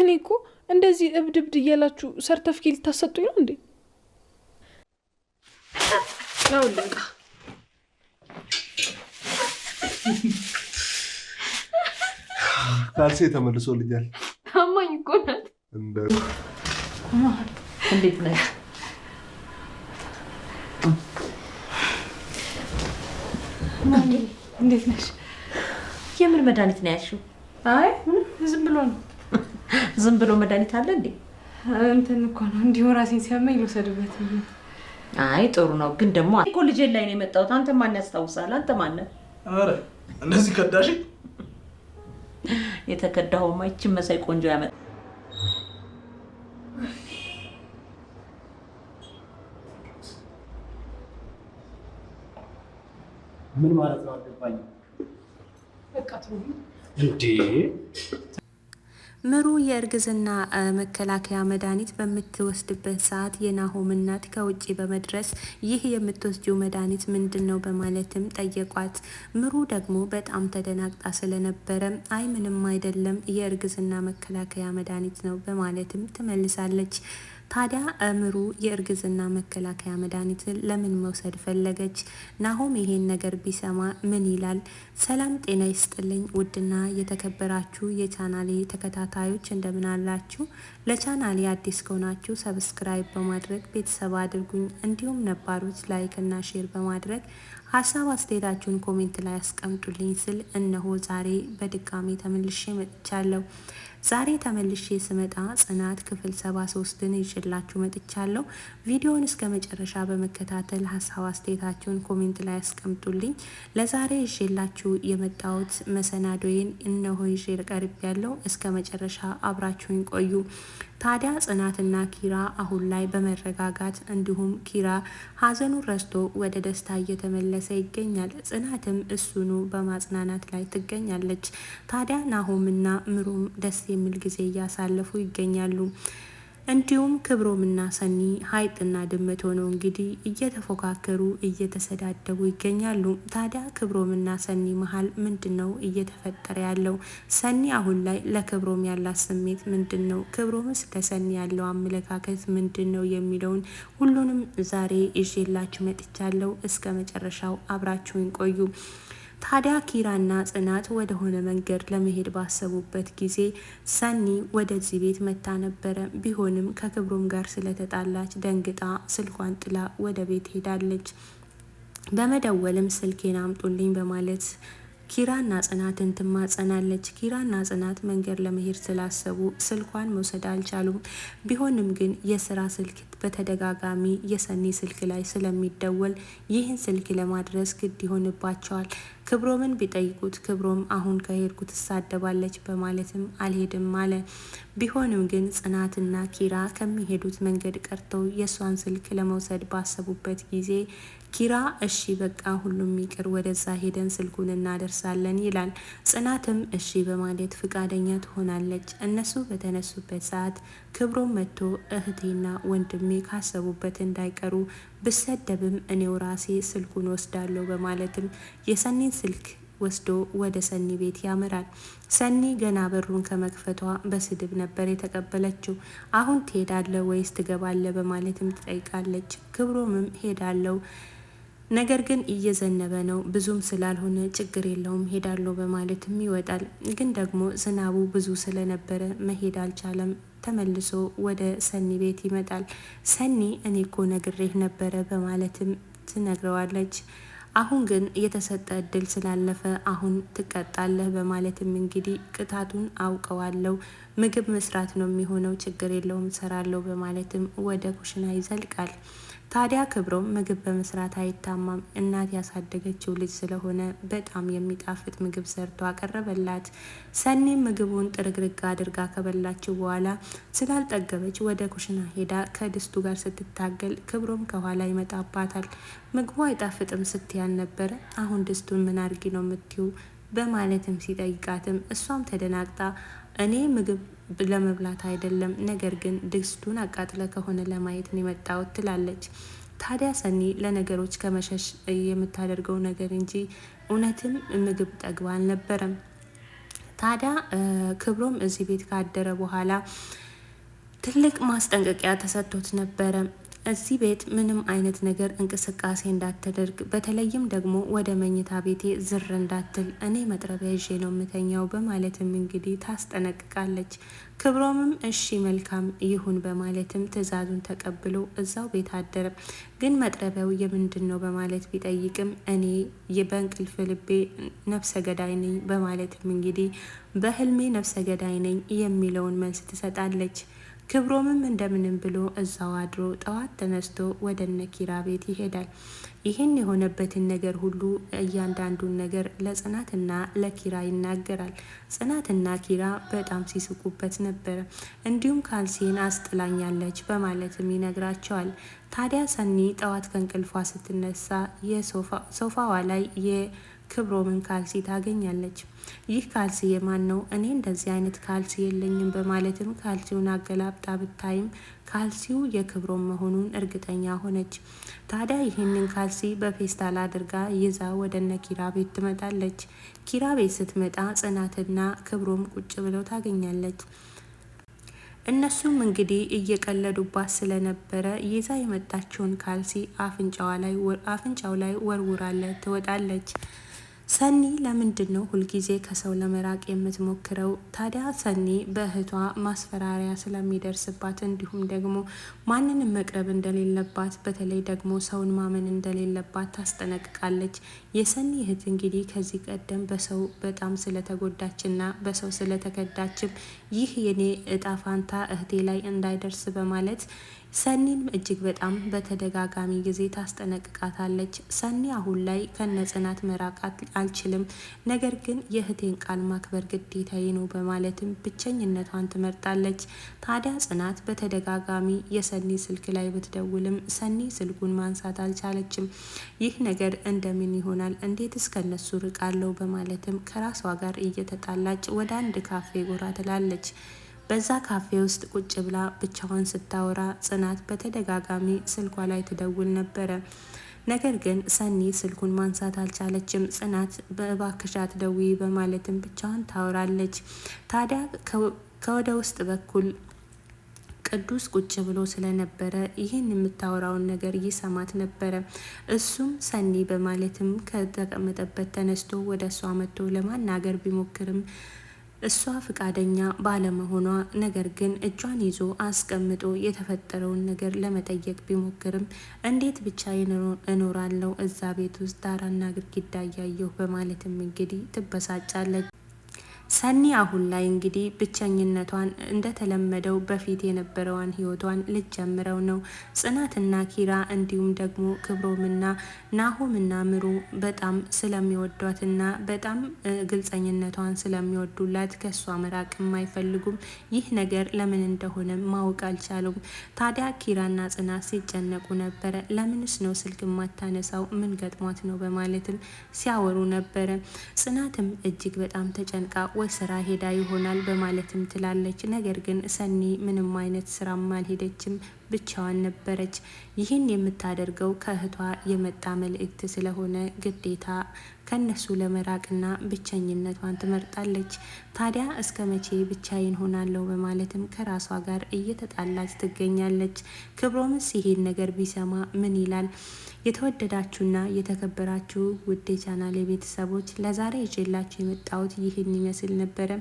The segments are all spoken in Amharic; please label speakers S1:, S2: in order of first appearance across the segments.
S1: እኔ እኮ እንደዚህ እብድ እያላችሁ ሰርተፍኬት ልታሰጡኝ ነው እንዴ? ነው ለካ
S2: ካልሴ ተመልሶልኛል።
S1: ታማኝ እኮ ናት።
S3: እንዴት ነሽ?
S1: እንዴት ነሽ?
S3: የምን መድኃኒት ነው ያልሽው?
S1: አይ ዝም ብሎ ነው።
S3: ዝም ብሎ መድኃኒት አለ እንዴ?
S1: እንትን እኮ ነው እንዲሁ ራሴን ሲያመኝ ልውሰድበት።
S3: አይ ጥሩ ነው፣ ግን ደግሞ እኮ ልጄን ላይ ነው የመጣሁት። አንተ ማን ያስታውሳል? አንተ ማን ነህ?
S2: አረ እንደዚህ ከዳሽ?
S3: የተከዳኸውማ ይህችን መሳይ ቆንጆ ያመጣ
S4: ምን ማለት ነው? አልገባኝም።
S1: በቃ ተው
S4: እንዴ
S5: ምሩ የእርግዝና መከላከያ መድኃኒት በምትወስድበት ሰዓት የናሆም እናት ከውጪ በመድረስ ይህ የምትወስጂው መድኃኒት ምንድን ነው በማለትም ጠየቋት። ምሩ ደግሞ በጣም ተደናግጣ ስለነበረ አይ ምንም አይደለም የእርግዝና መከላከያ መድኃኒት ነው በማለትም ትመልሳለች። ታዲያ ምሩ የእርግዝና መከላከያ መድኃኒትን ለምን መውሰድ ፈለገች? ናሆም ይሄን ነገር ቢሰማ ምን ይላል? ሰላም ጤና ይስጥልኝ ውድና የተከበራችሁ የቻናሌ ተከታታዮች እንደምን አላችሁ? ለቻናሌ አዲስ ከሆናችሁ ሰብስክራይብ በማድረግ ቤተሰብ አድርጉኝ። እንዲሁም ነባሮች ላይክ እና ሼር በማድረግ ሀሳብ አስተያየታችሁን ኮሜንት ላይ አስቀምጡልኝ ስል እነሆ ዛሬ በድጋሚ ተመልሼ መጥቻለሁ። ዛሬ ተመልሼ ስመጣ ጽናት ክፍል 73ን ይዤላችሁ መጥቻለሁ። ቪዲዮውን እስከ መጨረሻ በመከታተል ሀሳብ አስተያየታችሁን ኮሜንት ላይ አስቀምጡልኝ። ለዛሬ ይዤላችሁ የመጣሁት መሰናዶዬን እነሆ ይዤ ቀርቤያለሁ። እስከ መጨረሻ አብራችሁኝ ቆዩ። ታዲያ ጽናትና ኪራ አሁን ላይ በመረጋጋት እንዲሁም ኪራ ሀዘኑን ረስቶ ወደ ደስታ እየተመለሰ ይገኛል። ጽናትም እሱኑ በማጽናናት ላይ ትገኛለች። ታዲያ ናሆምና ምሩም ደስ የሚል ጊዜ እያሳለፉ ይገኛሉ። እንዲሁም ክብሮምና ሰኒ ሀይጥና ድመት ሆነው እንግዲህ እየተፎካከሩ እየተሰዳደቡ ይገኛሉ። ታዲያ ክብሮምና ሰኒ መሀል ምንድን ነው እየተፈጠረ ያለው? ሰኒ አሁን ላይ ለክብሮም ያላት ስሜት ምንድን ነው? ክብሮምስ ለሰኒ ያለው አመለካከት ምንድን ነው የሚለውን ሁሉንም ዛሬ ይዤላችሁ መጥቻለሁ። እስከ መጨረሻው አብራችሁን ቆዩ። ታዲያ ኪራና ጽናት ወደ ሆነ መንገድ ለመሄድ ባሰቡበት ጊዜ ሰኒ ወደዚህ ቤት መታ ነበረ። ቢሆንም ከክብሮም ጋር ስለተጣላች ደንግጣ ስልኳን ጥላ ወደ ቤት ሄዳለች። በመደወልም ስልኬን አምጡልኝ በማለት ኪራና ጽናትን ትማጸናለች። ኪራና ጽናት መንገድ ለመሄድ ስላሰቡ ስልኳን መውሰድ አልቻሉም። ቢሆንም ግን የስራ ስልክ በተደጋጋሚ የሰኒ ስልክ ላይ ስለሚደወል ይህን ስልክ ለማድረስ ግድ ይሆንባቸዋል። ክብሮምን ቢጠይቁት ክብሮም አሁን ከሄድኩ ትሳደባለች በማለትም አልሄድም አለ። ቢሆንም ግን ጽናትና ኪራ ከሚሄዱት መንገድ ቀርተው የእሷን ስልክ ለመውሰድ ባሰቡበት ጊዜ ኪራ እሺ በቃ ሁሉም ይቅር፣ ወደዛ ሄደን ስልኩን እናደርሳለን ይላል። ጽናትም እሺ በማለት ፍቃደኛ ትሆናለች። እነሱ በተነሱበት ሰዓት ክብሮም መጥቶ እህቴና ወንድሜ ካሰቡበት እንዳይቀሩ ብሰደብም እኔው ራሴ ስልኩን ወስዳለሁ በማለትም የሰኒን ስልክ ወስዶ ወደ ሰኒ ቤት ያመራል። ሰኒ ገና በሩን ከመክፈቷ በስድብ ነበር የተቀበለችው። አሁን ትሄዳለህ ወይስ ትገባለህ በማለትም ትጠይቃለች። ክብሮምም ሄዳለሁ፣ ነገር ግን እየዘነበ ነው ብዙም ስላልሆነ ችግር የለውም ሄዳለሁ በማለትም ይወጣል። ግን ደግሞ ዝናቡ ብዙ ስለነበረ መሄድ አልቻለም። ተመልሶ ወደ ሰኒ ቤት ይመጣል። ሰኒ እኔ እኮ ነግሬህ ነበረ በማለትም ትነግረዋለች። አሁን ግን የተሰጠ እድል ስላለፈ አሁን ትቀጣለህ በማለትም እንግዲህ ቅጣቱን አውቀዋለሁ፣ ምግብ መስራት ነው የሚሆነው፣ ችግር የለውም ሰራለሁ በማለትም ወደ ኩሽና ይዘልቃል። ታዲያ ክብሮም ምግብ በመስራት አይታማም። እናት ያሳደገችው ልጅ ስለሆነ በጣም የሚጣፍጥ ምግብ ሰርቶ አቀረበላት። ሰኒም ምግቡን ጥርግርግ አድርጋ ከበላችው በኋላ ስላልጠገበች ወደ ኩሽና ሄዳ ከድስቱ ጋር ስትታገል ክብሮም ከኋላ ይመጣባታል። ምግቡ አይጣፍጥም ስትያል ነበረ፣ አሁን ድስቱን ምን አድርጊ ነው የምትዩ በማለትም ሲጠይቃትም እሷም ተደናግጣ እኔ ምግብ ለመብላት አይደለም፣ ነገር ግን ድስቱን አቃጥለ ከሆነ ለማየት ነው የመጣሁት ትላለች። ታዲያ ሰኒ ለነገሮች ከመሸሽ የምታደርገው ነገር እንጂ እውነትም ምግብ ጠግባ አልነበረም። ታዲያ ክብሮም እዚህ ቤት ካደረ በኋላ ትልቅ ማስጠንቀቂያ ተሰጥቶት ነበረ። እዚህ ቤት ምንም አይነት ነገር እንቅስቃሴ እንዳትደርግ፣ በተለይም ደግሞ ወደ መኝታ ቤቴ ዝር እንዳትል፣ እኔ መጥረቢያ ይዤ ነው የምተኛው በማለትም እንግዲህ ታስጠነቅቃለች። ክብሮምም እሺ መልካም ይሁን በማለትም ትዕዛዙን ተቀብሎ እዛው ቤት አደረ። ግን መጥረቢያው የምንድን ነው በማለት ቢጠይቅም እኔ በእንቅልፍ ልቤ ነፍሰ ገዳይ ነኝ በማለትም እንግዲህ በህልሜ ነፍሰ ገዳይ ነኝ የሚለውን መልስ ትሰጣለች። ክብሮምም እንደምንም ብሎ እዛው አድሮ ጠዋት ተነስቶ ወደ ነኪራ ቤት ይሄዳል። ይህን የሆነበትን ነገር ሁሉ እያንዳንዱን ነገር ለጽናትና ለኪራ ይናገራል። ጽናትና ኪራ በጣም ሲስቁበት ነበረ። እንዲሁም ካልሲን አስጥላኛለች በማለትም ይነግራቸዋል። ታዲያ ሰኒ ጠዋት ከእንቅልፏ ስትነሳ የሶፋዋ ላይ ክብሮምን ካልሲ ታገኛለች። ይህ ካልሲ የማን ነው? እኔ እንደዚህ አይነት ካልሲ የለኝም በማለትም ካልሲውን አገላብጣ ብታይም ካልሲው የክብሮም መሆኑን እርግጠኛ ሆነች። ታዲያ ይህንን ካልሲ በፌስታል አድርጋ ይዛ ወደ ኪራ ቤት ትመጣለች። ኪራ ቤት ስትመጣ ጽናትና ክብሮም ቁጭ ብለው ታገኛለች። እነሱም እንግዲህ እየቀለዱባት ስለነበረ ይዛ የመጣችውን ካልሲ አፍንጫው ላይ ወርውራለት ትወጣለች። ሰኒ ለምንድን ነው ሁልጊዜ ከሰው ለመራቅ የምትሞክረው? ታዲያ ሰኒ በእህቷ ማስፈራሪያ ስለሚደርስባት እንዲሁም ደግሞ ማንንም መቅረብ እንደሌለባት በተለይ ደግሞ ሰውን ማመን እንደሌለባት ታስጠነቅቃለች። የሰኒ እህት እንግዲህ ከዚህ ቀደም በሰው በጣም ስለተጎዳችና በሰው ስለተከዳችም ይህ የኔ እጣ ፋንታ እህቴ ላይ እንዳይደርስ በማለት ሰኒን እጅግ በጣም በተደጋጋሚ ጊዜ ታስጠነቅቃታለች። ሰኒ አሁን ላይ ከነጽናት መራቃት አልችልም፣ ነገር ግን የእህቴን ቃል ማክበር ግዴታዬ ነው በማለትም ብቸኝነቷን ትመርጣለች። ታዲያ ጽናት በተደጋጋሚ የሰኒ ስልክ ላይ ብትደውልም ሰኒ ስልኩን ማንሳት አልቻለችም። ይህ ነገር እንደምን ይሆናል? እንዴት እስከነሱ ርቃለሁ? በማለትም ከራሷ ጋር እየተጣላች ወደ አንድ ካፌ ጎራ ትላለች። በዛ ካፌ ውስጥ ቁጭ ብላ ብቻዋን ስታወራ ጽናት በተደጋጋሚ ስልኳ ላይ ትደውል ነበረ። ነገር ግን ሰኒ ስልኩን ማንሳት አልቻለችም። ጽናት በእባክሽ አትደውይ በማለትም ብቻዋን ታወራለች። ታዲያ ከወደ ውስጥ በኩል ቅዱስ ቁጭ ብሎ ስለነበረ ይህን የምታወራውን ነገር ይሰማት ነበረ። እሱም ሰኒ በማለትም ከተቀመጠበት ተነስቶ ወደ እሷ መጥቶ ለማናገር ቢሞክርም እሷ ፍቃደኛ ባለመሆኗ ነገር ግን እጇን ይዞ አስቀምጦ የተፈጠረውን ነገር ለመጠየቅ ቢሞክርም እንዴት ብቻ እኖራለሁ እዛ ቤት ውስጥ ዳራና ግድግዳ እያየሁ በማለትም እንግዲህ ትበሳጫለች። ሰኒ አሁን ላይ እንግዲህ ብቸኝነቷን እንደተለመደው በፊት የነበረዋን ህይወቷን ልጀምረው ነው። ጽናትና ኪራ እንዲሁም ደግሞ ክብሮምና ናሆምና ምሩ በጣም ስለሚወዷትና በጣም ግልጸኝነቷን ስለሚወዱላት ከሷ መራቅም አይፈልጉም። ይህ ነገር ለምን እንደሆነ ማወቅ አልቻሉም። ታዲያ ኪራና ጽናት ሲጨነቁ ነበረ። ለምንስ ነው ስልክ ማታነሳው? ምን ገጥሟት ነው? በማለትም ሲያወሩ ነበረ። ጽናትም እጅግ በጣም ተጨንቃ ወይ ስራ ሄዳ ይሆናል በማለትም ትላለች። ነገር ግን ሰኒ ምንም አይነት ስራም አልሄደችም፣ ብቻዋን ነበረች። ይህን የምታደርገው ከእህቷ የመጣ መልእክት ስለሆነ ግዴታ ከነሱ ለመራቅና ብቸኝነቷን ትመርጣለች። ታዲያ እስከ መቼ ብቻዬን ሆናለሁ በማለትም ከራሷ ጋር እየተጣላች ትገኛለች። ክብሮምስ ይሄን ነገር ቢሰማ ምን ይላል? የተወደዳችሁና የተከበራችሁ ውድ የቻናሌ ቤተሰቦች ለዛሬ ይዤላችሁ የመጣሁት ይህን ይመስል ነበረ።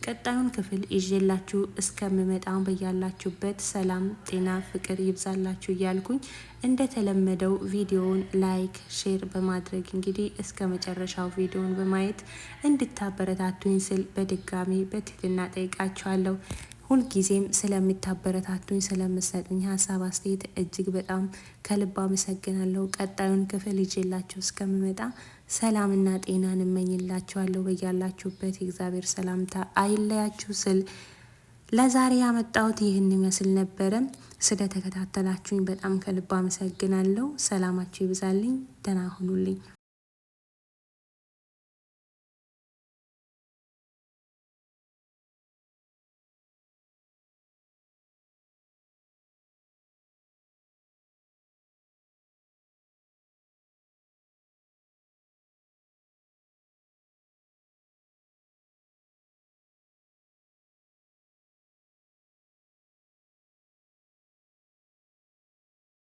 S5: ቀጣዩን ክፍል ይዤላችሁ እስከምመጣ በያላችሁበት ሰላም፣ ጤና፣ ፍቅር ይብዛላችሁ እያልኩኝ እንደተለመደው ቪዲዮውን ላይክ፣ ሼር በማድረግ እንግዲህ እስከ መጨረሻው ቪዲዮውን በማየት እንድታበረታቱኝ ስል በድጋሚ በትህትና ጠይቃችኋለሁ። ሁልጊዜም ስለምታበረታቱኝ ስለምሰጡኝ ሀሳብ አስተያየት እጅግ በጣም ከልብ አመሰግናለሁ። ቀጣዩን ክፍል ይዤላችሁ እስከምመጣ ሰላምና ጤናን እመኝላችኋለሁ። በያላችሁበት የእግዚአብሔር ሰላምታ አይለያችሁ ስል ለዛሬ ያመጣሁት ይህን ይመስል ነበረ። ስለተከታተላችሁኝ በጣም ከልብ አመሰግናለሁ። ሰላማችሁ ይብዛልኝ። ደህና ሁኑልኝ።